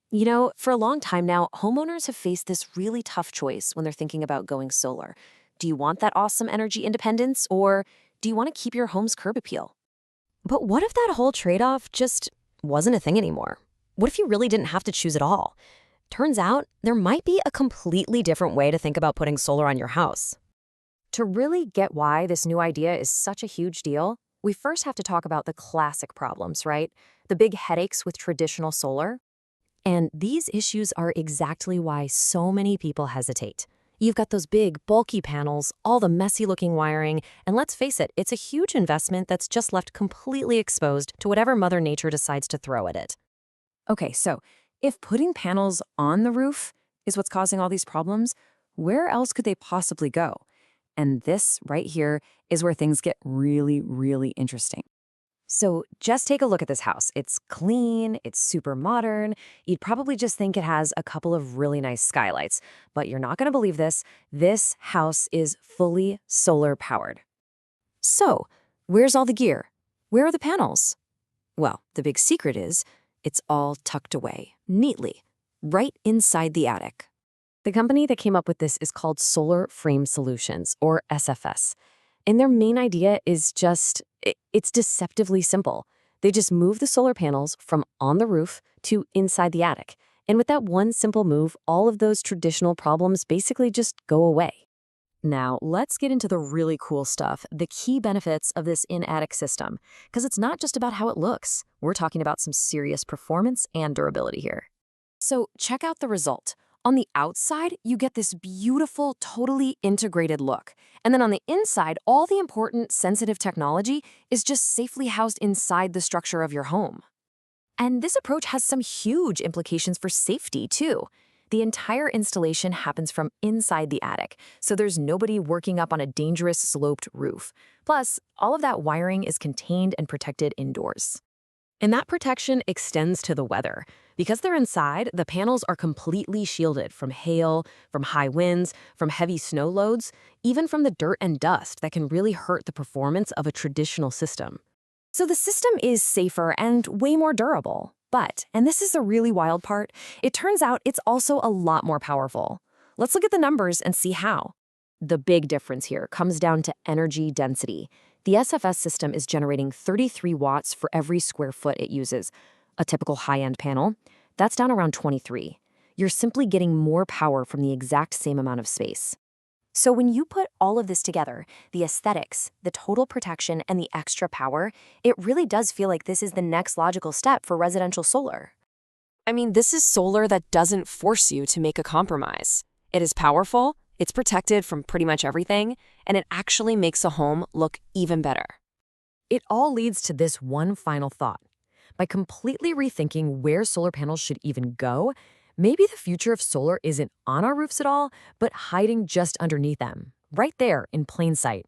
For a long time now, homeowners have faced this really tough choice when they're thinking about going solar. Do you want that awesome energy independence, or do you want to keep your home's curb appeal? But what if that whole trade-off just wasn't a thing anymore? What if you really didn't have to choose at all? Turns out, there might be a completely different way to think about putting solar on your house. To really get why this new idea is such a huge deal, we first have to talk about the classic problems, right? The big headaches with traditional solar. And these issues are exactly why so many people hesitate. You've got those big, bulky panels, all the messy-looking wiring, and let's face it, it's a huge investment that's just left completely exposed to whatever Mother Nature decides to throw at it. Okay, so if putting panels on the roof is what's causing all these problems, where else could they possibly go? And this right here is where things get really, really interesting. So just take a look at this house. It's clean, it's super modern. You'd probably just think it has a couple of really nice skylights, but you're not going to believe this. This house is fully solar powered. So, where's all the gear? Where are the panels? Well, the big secret is it's all tucked away, neatly, right inside the attic. The company that came up with this is called Solar Frame Solutions, or SFS. And their main idea is it's deceptively simple. They just move the solar panels from on the roof to inside the attic. And with that one simple move, all of those traditional problems basically just go away. Now, let's get into the really cool stuff, the key benefits of this in-attic system, because it's not just about how it looks. We're talking about some serious performance and durability here. So check out the result. On the outside, you get this beautiful, totally integrated look. And then on the inside, all the important, sensitive technology is just safely housed inside the structure of your home. And this approach has some huge implications for safety, too. The entire installation happens from inside the attic, so there's nobody working up on a dangerous sloped roof. Plus, all of that wiring is contained and protected indoors. And that protection extends to the weather. Because they're inside, the panels are completely shielded from hail, from high winds, from heavy snow loads, even from the dirt and dust that can really hurt the performance of a traditional system. So the system is safer and way more durable. But, and this is the really wild part, it turns out it's also a lot more powerful. Let's look at the numbers and see how. The big difference here comes down to energy density. The SFS system is generating 33 watts for every square foot it uses. A typical high-end panel, that's down around 23. You're simply getting more power from the exact same amount of space. So when you put all of this together, the aesthetics, the total protection, and the extra power, it really does feel like this is the next logical step for residential solar. I mean, this is solar that doesn't force you to make a compromise. It is powerful, it's protected from pretty much everything, and it actually makes a home look even better. It all leads to this one final thought. By completely rethinking where solar panels should even go, maybe the future of solar isn't on our roofs at all, but hiding just underneath them, right there in plain sight.